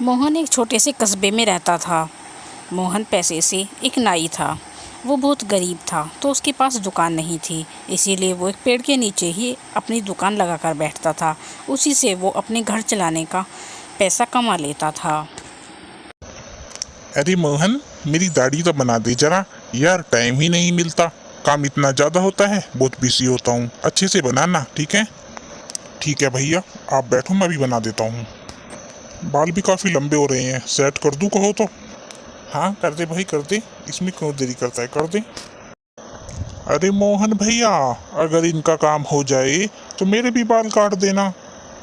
मोहन एक छोटे से कस्बे में रहता था। मोहन पैसे से एक नाई था। वो बहुत गरीब था तो उसके पास दुकान नहीं थी, इसीलिए वो एक पेड़ के नीचे ही अपनी दुकान लगाकर बैठता था। उसी से वो अपने घर चलाने का पैसा कमा लेता था। अरे मोहन, मेरी दाढ़ी तो बना दे जरा। यार टाइम ही नहीं मिलता, काम इतना ज़्यादा होता है, बहुत बिजी होता हूँ। अच्छे से बनाना, ठीक है? ठीक है भैया, आप बैठो, मैं भी बना देता हूँ। बाल भी काफ़ी लंबे हो रहे हैं, सेट कर दूँ कहो तो? हाँ कर दे भाई, कर दे। इसमें क्यों देरी करता है, कर दे। अरे मोहन भैया, अगर इनका काम हो जाए तो मेरे भी बाल काट देना।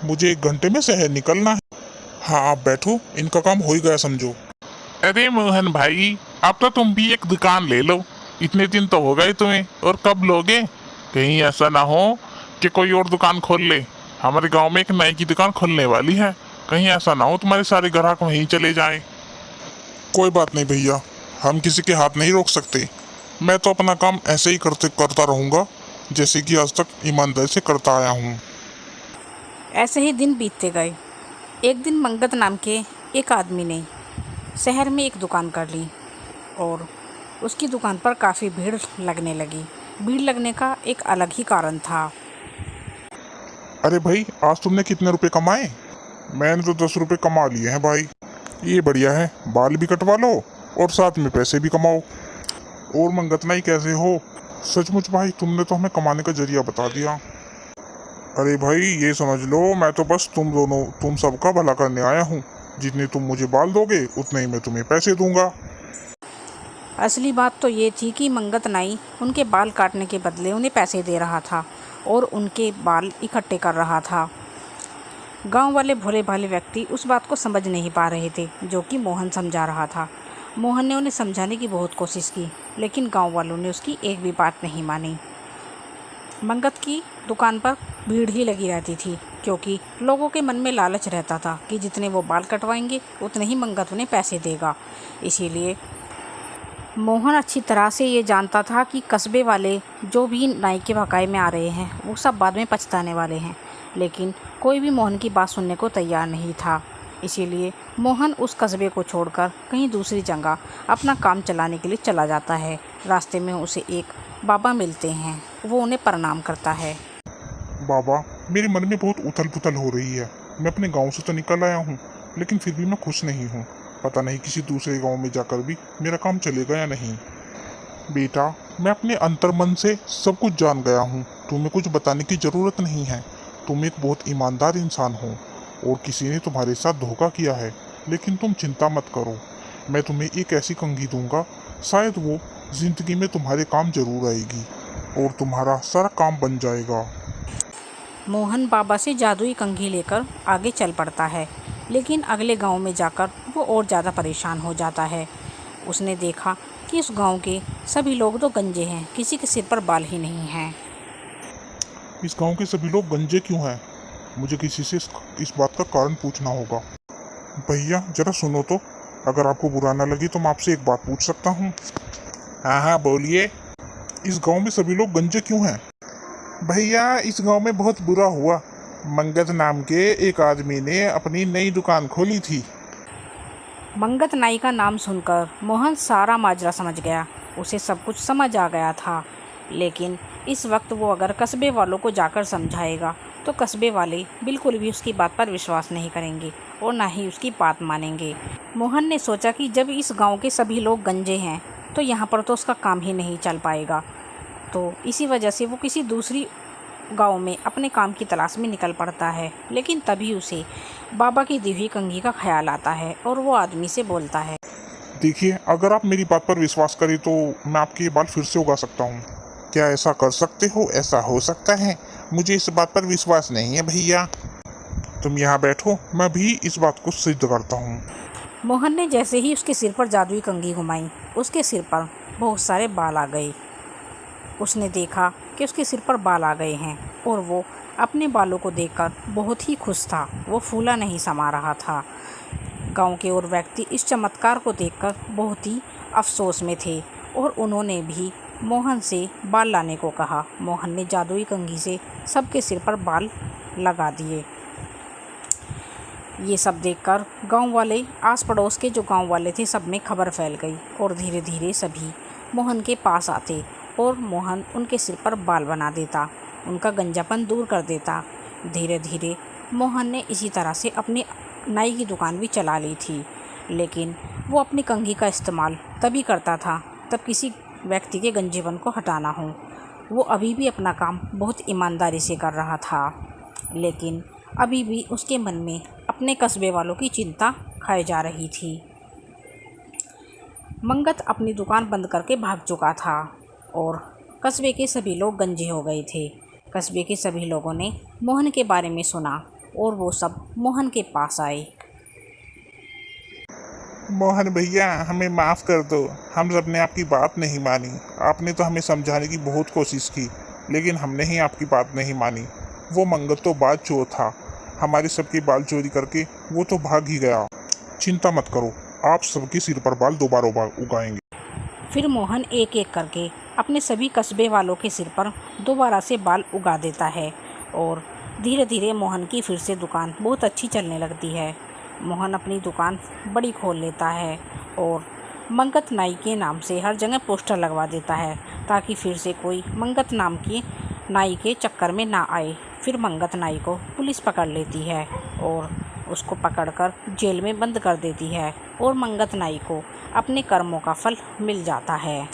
मुझे 1 घंटे में शहर निकलना है। हाँ आप बैठो, इनका काम हो ही गया समझो। अरे मोहन भाई, अब तो तुम भी एक दुकान ले लो। इतने दिन तो हो गए तुम्हें, और कब लोगे? कहीं ऐसा ना हो कि कोई और दुकान खोल ले। हमारे गांव में एक नाई की दुकान खुलने वाली है, कहीं ऐसा ना हो तुम्हारे सारे ग्राहक वहीं चले जाएं। कोई बात नहीं भैया, हम किसी के हाथ नहीं रोक सकते। मैं तो अपना काम ऐसे ही करता रहूंगा, जैसे कि आज तक ईमानदारी से करता आया हूँ। ऐसे ही दिन बीतते गए। एक दिन मंगत नाम के एक आदमी ने शहर में एक दुकान कर ली और उसकी दुकान पर काफ़ी भीड़ लगने लगी। भीड़ लगने का एक अलग ही कारण था। अरे भाई, आज तुमने कितने रुपए कमाए? मैंने तो 10 रुपए कमा लिए हैं भाई। ये बढ़िया है, बाल भी कटवा लो और साथ में पैसे भी कमाओ। और मंगतनाई कैसे हो? सचमुच भाई, तुमने तो हमें कमाने का जरिया बता दिया। अरे भाई ये समझ लो, मैं तो बस तुम सबका भला करने आया हूँ। जितने तुम मुझे बाल दोगे उतने ही मैं तुम्हें पैसे दूंगा। असली बात तो ये थी कि मंगत नाई उनके बाल काटने के बदले उन्हें पैसे दे रहा था और उनके बाल इकट्ठे कर रहा था। गांव वाले भोले भाले व्यक्ति उस बात को समझ नहीं पा रहे थे जो कि मोहन समझा रहा था। मोहन ने उन्हें समझाने की बहुत कोशिश की, लेकिन गांव वालों ने उसकी एक भी बात नहीं मानी। मंगत की दुकान पर भीड़ ही लगी रहती थी, क्योंकि लोगों के मन में लालच रहता था कि जितने वो बाल कटवाएंगे उतने ही मंगत उन्हें पैसे देगा। इसीलिए मोहन अच्छी तरह से ये जानता था कि कस्बे वाले जो भी नाई के भकाई में आ रहे हैं वो सब बाद में पछताने वाले हैं, लेकिन कोई भी मोहन की बात सुनने को तैयार नहीं था। इसीलिए मोहन उस कस्बे को छोड़कर कहीं दूसरी जगह अपना काम चलाने के लिए चला जाता है। रास्ते में उसे एक बाबा मिलते हैं, वो उन्हें प्रणाम करता है। बाबा, मेरे मन में बहुत उथल पुथल हो रही है। मैं अपने गांव से तो निकल आया हूँ, लेकिन फिर भी मैं खुश नहीं हूँ। पता नहीं किसी दूसरे गांव में जाकर भी मेरा काम चलेगा या नहीं। बेटा, मैं अपने अंतर्मन से सब कुछ जान गया हूँ। तुम्हें कुछ बताने की ज़रूरत नहीं है। तुम एक बहुत ईमानदार इंसान हो और किसी ने तुम्हारे साथ धोखा किया है, लेकिन तुम चिंता मत करो। मैं तुम्हें एक ऐसी कंघी दूंगा, शायद वो जिंदगी में तुम्हारे काम जरूर आएगी और तुम्हारा सारा काम बन जाएगा। मोहन बाबा से जादुई कंघी लेकर आगे चल पड़ता है, लेकिन अगले गांव में जाकर वो और ज़्यादा परेशान हो जाता है। उसने देखा कि उस गांव के सभी लोग तो गंजे हैं, किसी के सिर पर बाल ही नहीं हैं। इस गांव के सभी लोग गंजे क्यों हैं? मुझे किसी से इस बात का कारण पूछना होगा। भैया जरा सुनो तो, अगर आपको बुरा ना लगे तो मैं आपसे एक बात पूछ सकता हूँ? हाँ हाँ बोलिए। इस गांव में सभी लोग गंजे क्यों हैं? भैया इस गांव में बहुत बुरा हुआ। मंगत नाम के एक आदमी ने अपनी नई दुकान खोली थी। मंगत नाई का नाम सुनकर मोहन सारा माजरा समझ गया। उसे सब कुछ समझ आ गया था, लेकिन इस वक्त वो अगर कस्बे वालों को जाकर समझाएगा तो कस्बे वाले बिल्कुल भी उसकी बात पर विश्वास नहीं करेंगे और ना ही उसकी बात मानेंगे। मोहन ने सोचा कि जब इस गांव के सभी लोग गंजे हैं तो यहाँ पर तो उसका काम ही नहीं चल पाएगा। तो इसी वजह से वो किसी दूसरी गांव में अपने काम की तलाश में निकल पड़ता है, लेकिन तभी उसे बाबा की दी हुई कंघी का ख्याल आता है और वो आदमी से बोलता है। देखिए, अगर आप मेरी बात पर विश्वास करें तो मैं आपके ये बाल फिर से उगा सकता हूँ। क्या ऐसा कर सकते हो? ऐसा हो सकता है? मुझे इस बात पर विश्वास नहीं है भैया। तुम यहाँ बैठो, मैं भी इस बात को सिद्ध करता हूँ। मोहन ने जैसे ही उसके सिर पर जादुई कंघी घुमाई, उसके सिर पर बहुत सारे बाल आ गए। उसने देखा कि उसके सिर पर बाल आ गए हैं और वो अपने बालों को देखकर बहुत ही खुश था। वो फूला नहीं समा रहा था। गांव के और व्यक्ति इस चमत्कार को देखकर बहुत ही अफसोस में थे और उन्होंने भी मोहन से बाल लाने को कहा। मोहन ने जादुई कंघी से सबके सिर पर बाल लगा दिए। ये सब देखकर गांव वाले, आस पड़ोस के जो गांव वाले थे, सब में खबर फैल गई और धीरे धीरे सभी मोहन के पास आते और मोहन उनके सिर पर बाल बना देता, उनका गंजापन दूर कर देता। धीरे धीरे मोहन ने इसी तरह से अपनी नाई की दुकान भी चला ली थी, लेकिन वो अपनी कंघी का इस्तेमाल तभी करता था तब किसी व्यक्ति के गंजेपन को हटाना हो। वो अभी भी अपना काम बहुत ईमानदारी से कर रहा था, लेकिन अभी भी उसके मन में अपने कस्बे वालों की चिंता खाए जा रही थी। मंगत अपनी दुकान बंद करके भाग चुका था और कस्बे के सभी लोग गंजे हो गए थे। कस्बे के सभी लोगों ने मोहन के बारे में सुना और वो सब मोहन के पास आए। मोहन भैया, हमें माफ़ कर दो, हम सब ने आपकी बात नहीं मानी। आपने तो हमें समझाने की बहुत कोशिश की, लेकिन हमने ही आपकी बात नहीं मानी। वो मंगत तो बाल चोर था, हमारे सबके बाल चोरी करके वो तो भाग ही गया। चिंता मत करो, आप सबके सिर पर बाल दोबारा उगाएंगे। फिर मोहन एक एक करके अपने सभी कस्बे वालों के सिर पर दोबारा से बाल उगा देता है और धीरे धीरे मोहन की फिर से दुकान बहुत अच्छी चलने लगती है। मोहन अपनी दुकान बड़ी खोल लेता है और मंगत नाई के नाम से हर जगह पोस्टर लगवा देता है, ताकि फिर से कोई मंगत नाम की नाई के चक्कर में ना आए। फिर मंगत नाई को पुलिस पकड़ लेती है और उसको पकड़कर जेल में बंद कर देती है और मंगत नाई को अपने कर्मों का फल मिल जाता है।